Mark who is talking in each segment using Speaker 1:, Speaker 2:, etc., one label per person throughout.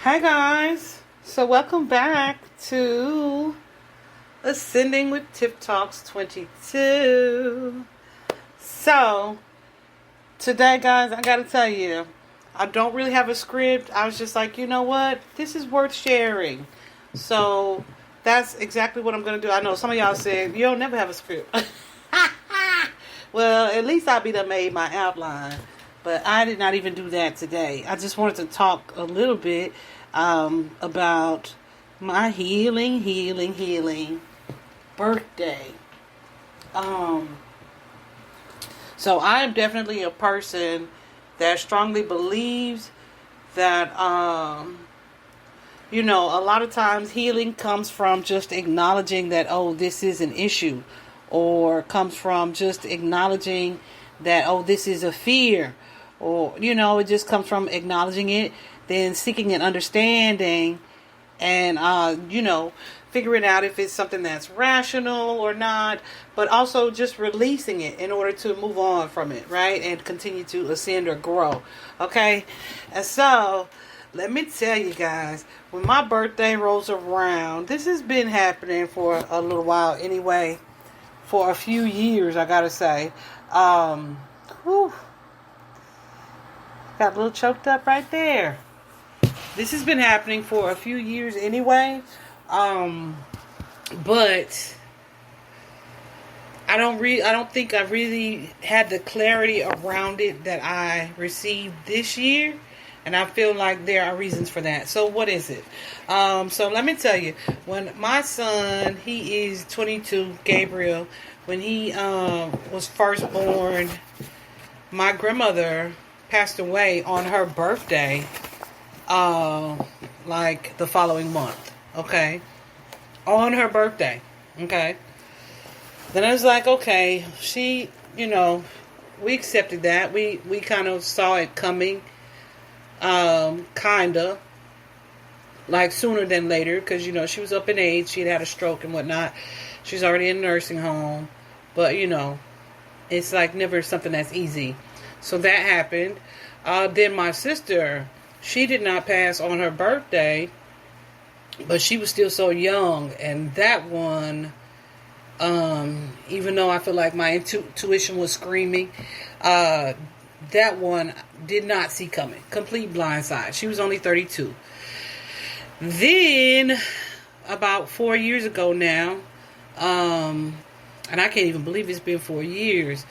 Speaker 1: Hi guys, so welcome back to Ascending with Tip Talks 22. So today guys, I gotta tell you, I don't really have a script. I was just like, you know what, this is worth sharing. So that's exactly what I'm gonna do. I know some of y'all said you don't never have a script. Well, at least I be done made my outline. But I did not even do that today. I just wanted to talk a little bit about my healing birthday. So I am definitely a person that strongly believes that, a lot of times healing comes from just acknowledging that, oh, this is an issue. Or comes from just acknowledging that, oh, this is a fear. Or, it just comes from acknowledging it, then seeking an understanding and, figuring out if it's something that's rational or not, but also just releasing it in order to move on from it, right? And continue to ascend or grow, okay? And so, let me tell you guys, when my birthday rolls around, this has been happening for a little while anyway, for a few years, I gotta say. Got a little choked up right there. This has been happening for a few years anyway. But I don't think I really had the clarity around it that I received this year. And I feel like there are reasons for that. So what is it? So let me tell you, when my son, he is 22, Gabriel, when he was first born, my grandmother passed away on her birthday, like the following month, okay? On her birthday, okay? Then I was like, okay, she, we accepted that. We kind of saw it coming, kinda, like sooner than later, because, she was up in age. She had a stroke and whatnot. She's already in a nursing home, but, it's like never something that's easy. So that happened. Then my sister, she did not pass on her birthday, but she was still so young. And that one, even though I feel like my intuition was screaming, that one did not see coming. Complete blindside. She was only 32. Then, about 4 years ago now, and I can't even believe it's been 4 years,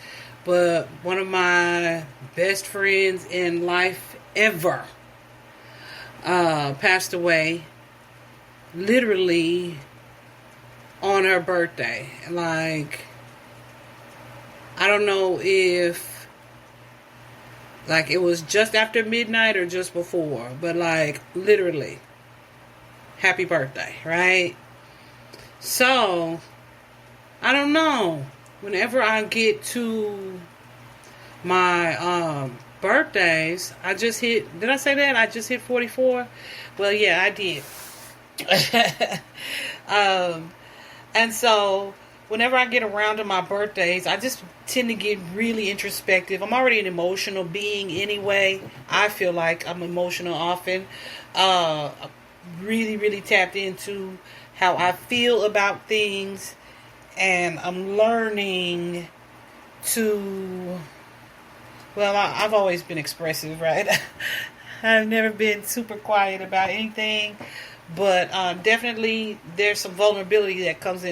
Speaker 1: but one of my best friends in life ever passed away literally on her birthday. Like, I don't know if like it was just after midnight or just before, but like literally happy birthday, right? So I don't know. Whenever I get to my birthdays, I just hit, did I say that? I just hit 44? Well, yeah, I did. And so, whenever I get around to my birthdays, I just tend to get really introspective. I'm already an emotional being anyway. I feel like I'm emotional often. Really, really tapped into how I feel about things. And I'm learning to, well, I've always been expressive, right? I've never been super quiet about anything, but definitely there's some vulnerability that comes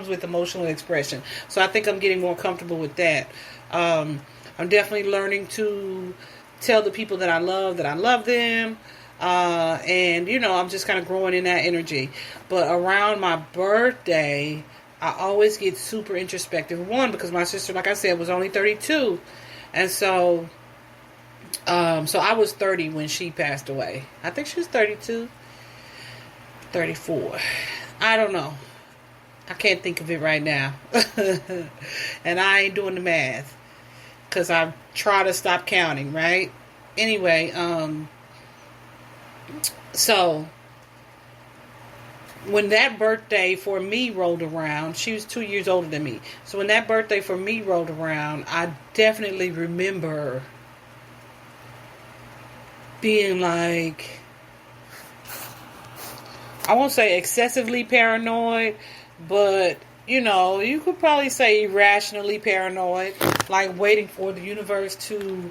Speaker 1: with emotional expression. So I think I'm getting more comfortable with that. I'm definitely learning to tell the people that I love them. And I'm just kind of growing in that energy. But around my birthday, I always get super introspective. One, because my sister, like I said, was only 32. And so I was 30 when she passed away. I think she was 32, 34. I don't know. I can't think of it right now. And I ain't doing the math, because I try to stop counting, right? Anyway, so when that birthday for me rolled around, she was 2 years older than me. So when that birthday for me rolled around, I definitely remember being like, I won't say excessively paranoid, but you could probably say irrationally paranoid, like waiting for the universe to.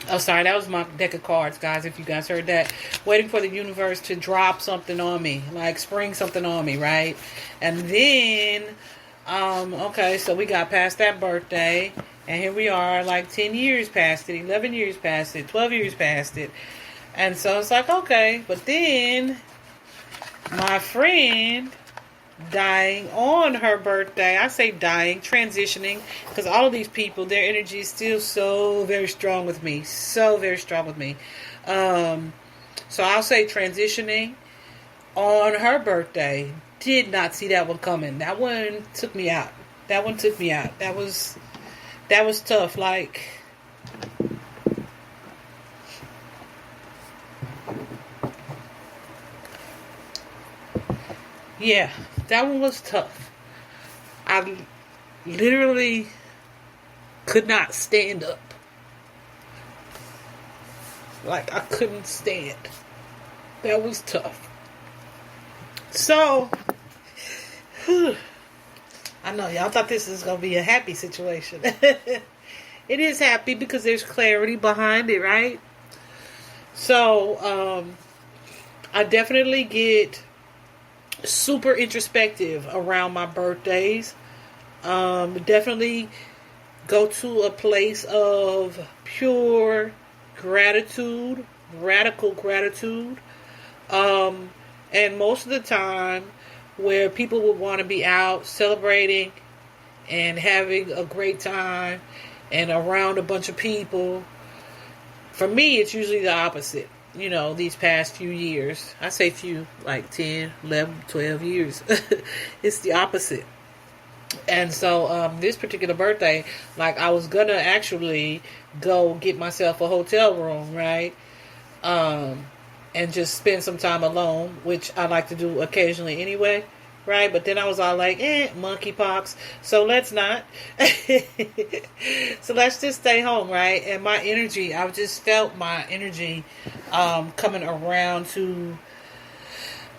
Speaker 1: Oh, sorry, that was my deck of cards, guys. If you guys heard that, waiting for the universe to drop something on me, like spring something on me, right? And then, okay, so we got past that birthday, and here we are, like 10 years past it, 11 years past it, 12 years past it, and so it's like, okay, but then my friend dying on her birthday. I say dying, transitioning, because all of these people, their energy is still so very strong with me. So very strong with me. So I'll say transitioning on her birthday. Did not see that one coming. That one took me out. That was tough. Like, yeah, that one was tough. I literally could not stand up. Like, I couldn't stand. That was tough. So, I know y'all thought this was going to be a happy situation. It is happy because there's clarity behind it, right? So, I definitely get super introspective around my birthdays. Definitely go to a place of pure gratitude, radical gratitude. And most of the time, where people would want to be out celebrating and having a great time and around a bunch of people, for me, it's usually the opposite. These past few years. I say few, like 10, 11, 12 years. It's the opposite. And so this particular birthday, like, I was going to actually go get myself a hotel room, right? And just spend some time alone, which I like to do occasionally anyway, right? But then I was all like, monkeypox, so let's not. So let's just stay home, right? And my energy, I just felt my energy coming around to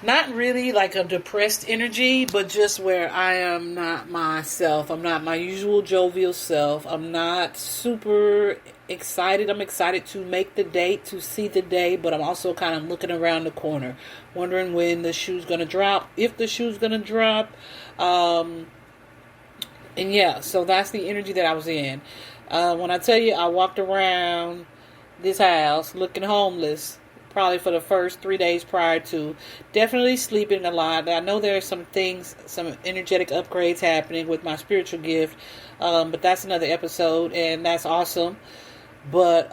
Speaker 1: not really like a depressed energy, but just where I am not myself. I'm not my usual jovial self. I'm not super excited. I'm excited to make the date, to see the day, but I'm also kind of looking around the corner, wondering when the shoe's going to drop, if the shoe's going to drop. And yeah, so that's the energy that I was in. When I tell you, I walked around this house looking homeless, probably for the first 3 days prior to. Definitely sleeping a lot. I know there's some things, some energetic upgrades happening with my spiritual gift, but that's another episode, and that's awesome. But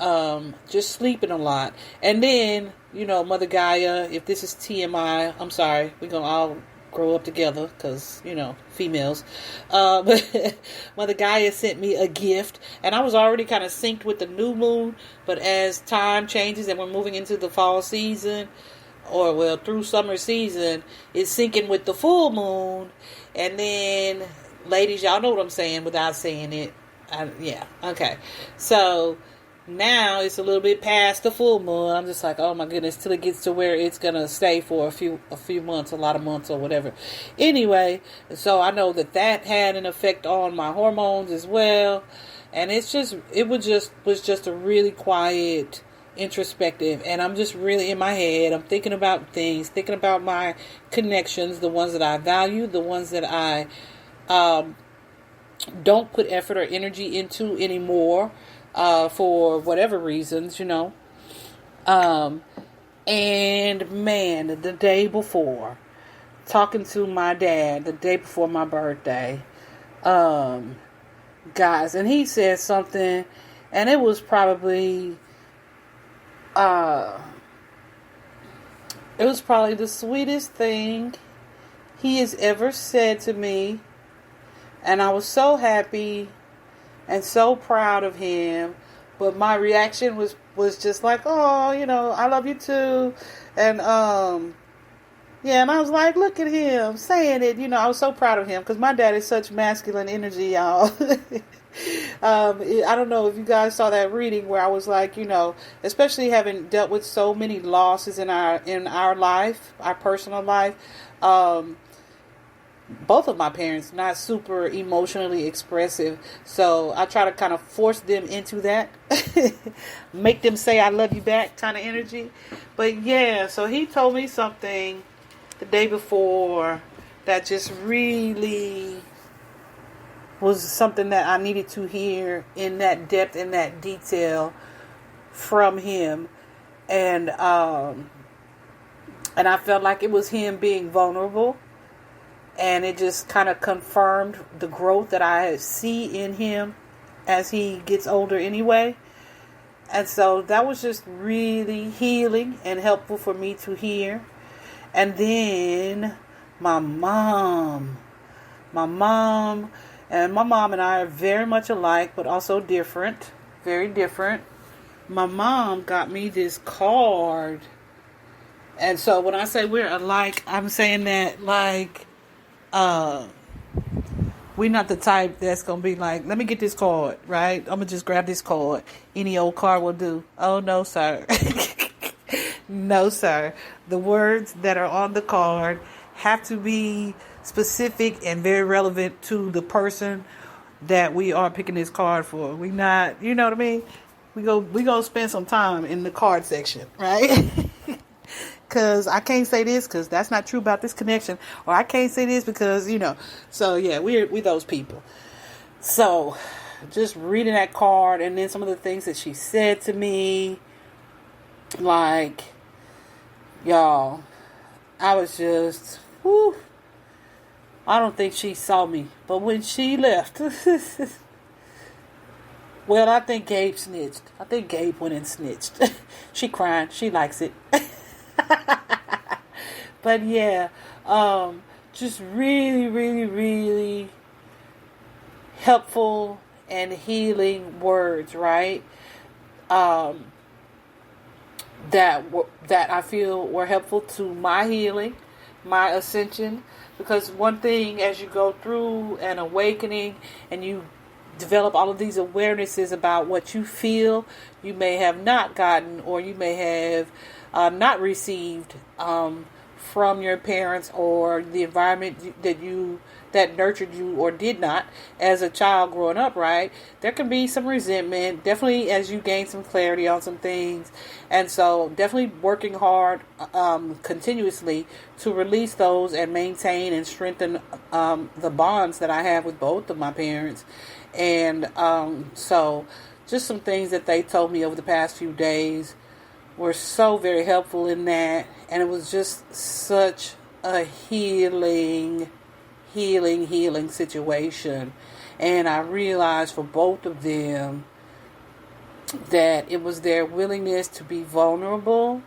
Speaker 1: just sleeping a lot. And then, Mother Gaia, if this is TMI, I'm sorry, we're going to all grow up together because, females. But Mother Gaia sent me a gift, and I was already kind of synced with the new moon, but as time changes and we're moving into the fall season, through summer season, it's syncing with the full moon. And then, ladies, y'all know what I'm saying without saying it. Yeah, okay. So now it's a little bit past the full moon. I'm just like, oh my goodness, till it gets to where it's gonna stay for a few months, a lot of months or whatever. Anyway, so I know that had an effect on my hormones as well, and it was just a really quiet, introspective, and I'm just really in my head. I'm thinking about things, thinking about my connections, the ones that I value, the ones that I don't put effort or energy into anymore. For whatever reasons, and man, the day before, talking to my dad, the day before my birthday, guys, and he said something, and it was probably, the sweetest thing he has ever said to me, and I was so happy and so proud of him, but my reaction was just like, oh, I love you too, and and I was like, look at him saying it, I was so proud of him, because my dad is such masculine energy, y'all. I don't know if you guys saw that reading where I was like, especially having dealt with so many losses in our life, our personal life. Both of my parents not super emotionally expressive, so I try to kind of force them into that, make them say I love you back kind of energy. But yeah, so he told me something the day before that just really was something that I needed to hear in that depth, in that detail from him. And I felt like it was him being vulnerable. And it just kind of confirmed the growth that I see in him as he gets older anyway. And so that was just really healing and helpful for me to hear. And then my mom and I are very much alike, but also different, very different. My mom got me this card. And so when I say we're alike, I'm saying that like, we're not the type that's going to be like, let me get this card, right? I'm going to just grab this card. Any old card will do. Oh, no, sir. No, sir. The words that are on the card have to be specific and very relevant to the person that we are picking this card for. We not, you know what I mean? We go spend some time in the card section, right? Because I can't say this because that's not true about this connection, or I can't say this because so yeah, we those people. So just reading that card and then some of the things that she said to me, like, y'all, I was just whew, I don't think she saw me, but when she left well, I think Gabe snitched. I think Gabe went and snitched. She crying, she likes it. But yeah, just really, really, really helpful and healing words, right? That I feel were helpful to my healing, my ascension. Because one thing, as you go through an awakening and you develop all of these awarenesses about what you feel, you may have not gotten, or you may have not received from your parents or the environment that nurtured you or did not as a child growing up, right? There can be some resentment, definitely, as you gain some clarity on some things. And so definitely working hard continuously to release those and maintain and strengthen the bonds that I have with both of my parents. And so just some things that they told me over the past few days were so very helpful in that. And it was just such a healing situation. And I realized for both of them that it was their willingness to be vulnerable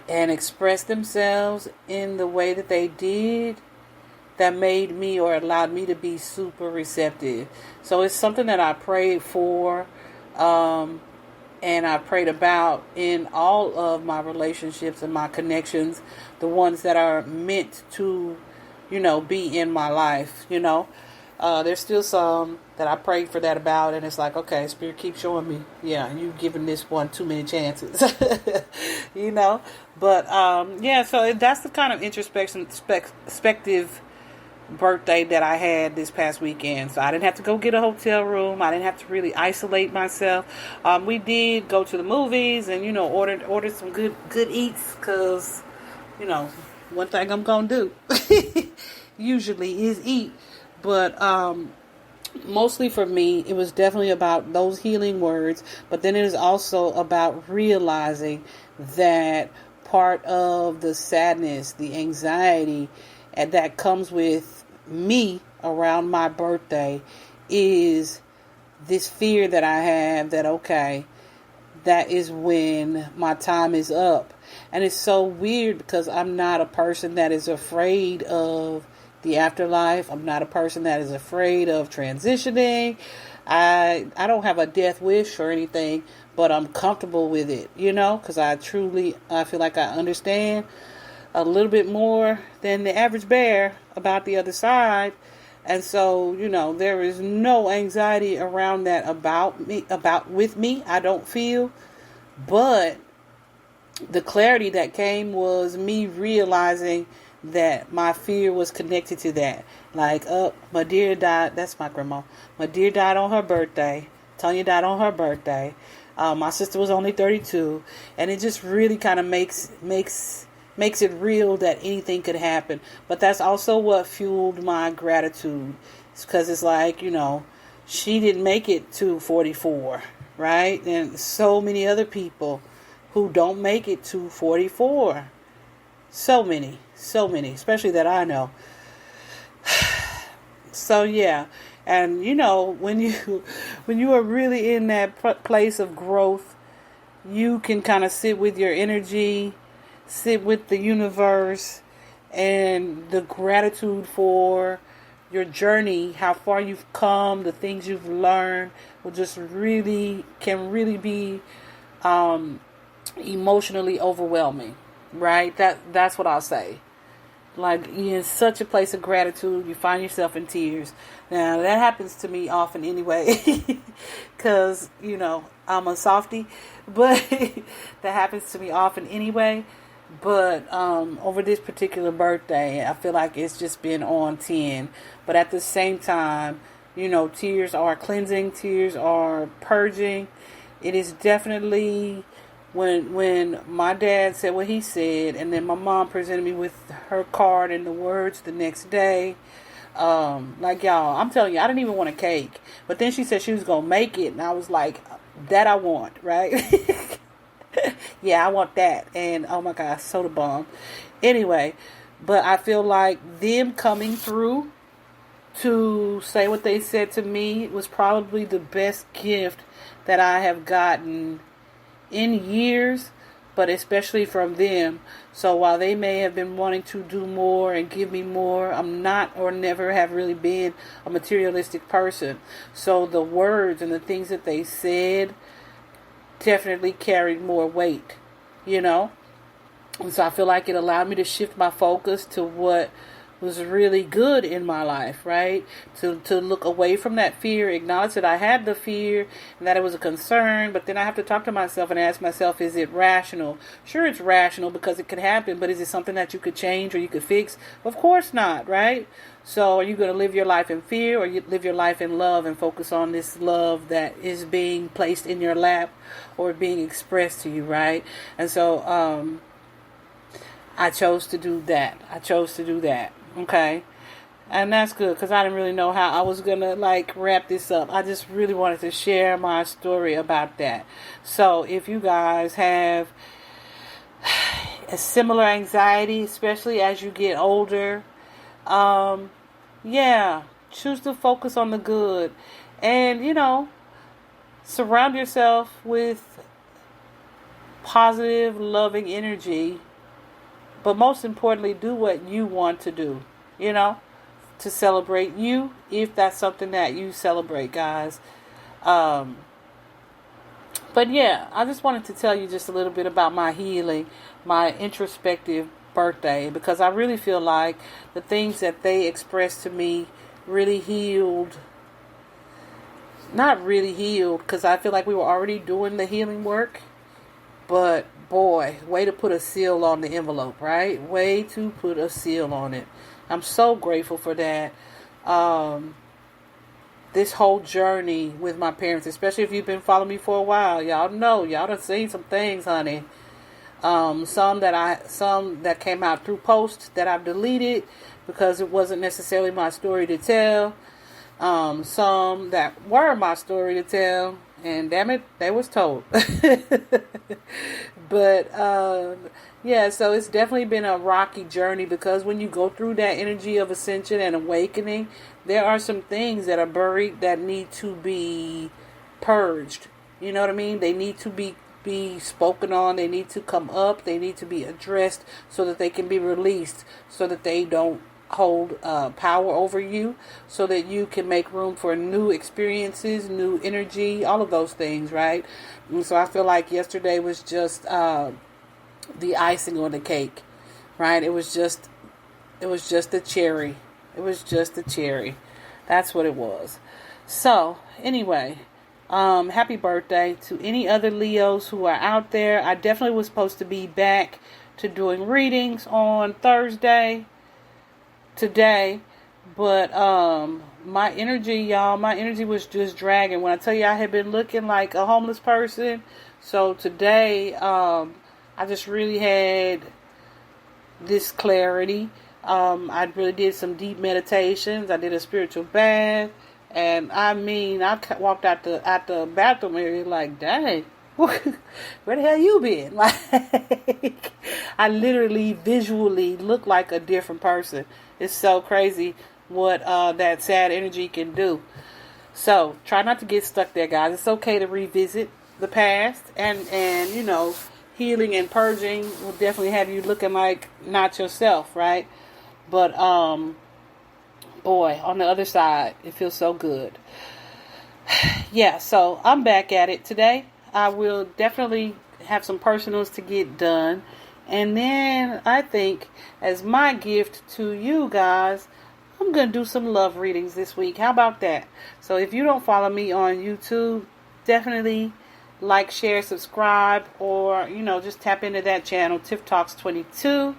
Speaker 1: and express themselves in the way that they did that made me or allowed me to be super receptive. So it's something that I prayed for, and I prayed about in all of my relationships and my connections, the ones that are meant to, be in my life, There's still some that I prayed for that about, and it's like, okay, Spirit keeps showing me, yeah, you giving this one too many chances, But, yeah, so that's the kind of introspective birthday that I had this past weekend. So I didn't have to go get a hotel room. I didn't have to really isolate myself. We did go to the movies and ordered some good eats, because one thing I'm gonna do usually is eat. But mostly for me, it was definitely about those healing words, but then it is also about realizing that part of the sadness, the anxiety, and that comes with me around my birthday is this fear that I have that, okay, that is when my time is up. And it's so weird because I'm not a person that is afraid of the afterlife. I'm not a person that is afraid of transitioning. I don't have a death wish or anything, but I'm comfortable with it, because I feel like I understand a little bit more than the average bear about the other side. And so, there is no anxiety around that with me. I don't feel. But the clarity that came was me realizing that my fear was connected to that. Like, my dear died. That's my grandma. My dear died on her birthday. Tonya died on her birthday. My sister was only 32. And it just really kind of makes it real that anything could happen. But that's also what fueled my gratitude. It's because it's like, she didn't make it to 44, right? And so many other people who don't make it to 44. So many, especially that I know. So yeah, and when you are really in that place of growth, you can kind of sit with your energy, sit with the universe, and the gratitude for your journey, how far you've come, the things you've learned, will just can really be emotionally overwhelming, right? That's what I'll say. Like, you're in such a place of gratitude, you find yourself in tears. Now, that happens to me often anyway, because, I'm a softie, but that happens to me often anyway. But over this particular birthday, I feel like it's just been on 10. But at the same time, tears are cleansing, tears are purging. It is definitely... When my dad said what he said, and then my mom presented me with her card and the words the next day, like, y'all, I'm telling you, I didn't even want a cake. But then she said she was going to make it, and I was like, that I want, right? Yeah, I want that. And, oh my gosh, soda bomb. Anyway, but I feel like them coming through to say what they said to me was probably the best gift that I have gotten in years, but especially from them. So while they may have been wanting to do more and give me more, I'm not, or never have really been, a materialistic person. So the words and the things that they said definitely carried more weight, And so I feel like it allowed me to shift my focus to what was really good in my life, right? To look away from that fear, acknowledge that I had the fear and that it was a concern, but then I have to talk to myself and ask myself, is it rational? Sure, it's rational because it could happen, but is it something that you could change or you could fix? Of course not, right? So are you going to live your life in fear, or you live your life in love and focus on this love that is being placed in your lap or being expressed to you, right? And so I chose to do that. Okay. And that's good, because I didn't really know how I was going to wrap this up. I just really wanted to share my story about that. So if you guys have a similar anxiety, especially as you get older, choose to focus on the good. And, surround yourself with positive, loving energy. But most importantly, do what you want to do, to celebrate you, if that's something that you celebrate, guys. But yeah, I just wanted to tell you just a little bit about my healing, my introspective birthday, because I really feel like the things that they expressed to me really healed. Not really healed, because I feel like we were already doing the healing work. But boy, way to put a seal on the envelope, right? Way to put a seal on it. I'm so grateful for that. This whole journey with my parents, especially if you've been following me for a while, y'all done seen some things, honey. Some that came out through posts that I've deleted because it wasn't necessarily my story to tell. Some that were my story to tell, and damn it, they was told. But so it's definitely been a rocky journey, because when you go through that energy of ascension and awakening, there are some things that are buried that need to be purged. You know what I mean? They need to be spoken on. They need to come up. They need to be addressed so that they can be released, so that they don't hold power over you, so that you can make room for new experiences, new energy, all of those things, right? And so I feel like yesterday was just the icing on the cake, right? It was just the cherry. It was just the cherry. That's what it was. So, anyway, happy birthday to any other Leos who are out there. I definitely was supposed to be back to doing readings on Thursday today, but my energy was just dragging. When I tell you I had been looking like a homeless person, so today I just really had this clarity. I really did some deep meditations. I did a spiritual bath, and I walked out the bathroom area like, dang, where the hell you been? Like, I literally visually look like a different person. It's so crazy what that sad energy can do. So try not to get stuck there, guys. It's okay to revisit the past, and healing and purging will definitely have you looking like not yourself, right? But boy, on the other side, it feels so good. Yeah, so I'm back at it today. I will definitely have some personals to get done. And then I think as my gift to you guys, I'm going to do some love readings this week. How about that? So if you don't follow me on YouTube, definitely like, share, subscribe, or, just tap into that channel, Tiff Talks 22.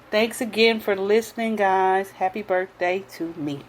Speaker 1: Thanks again for listening, guys. Happy birthday to me.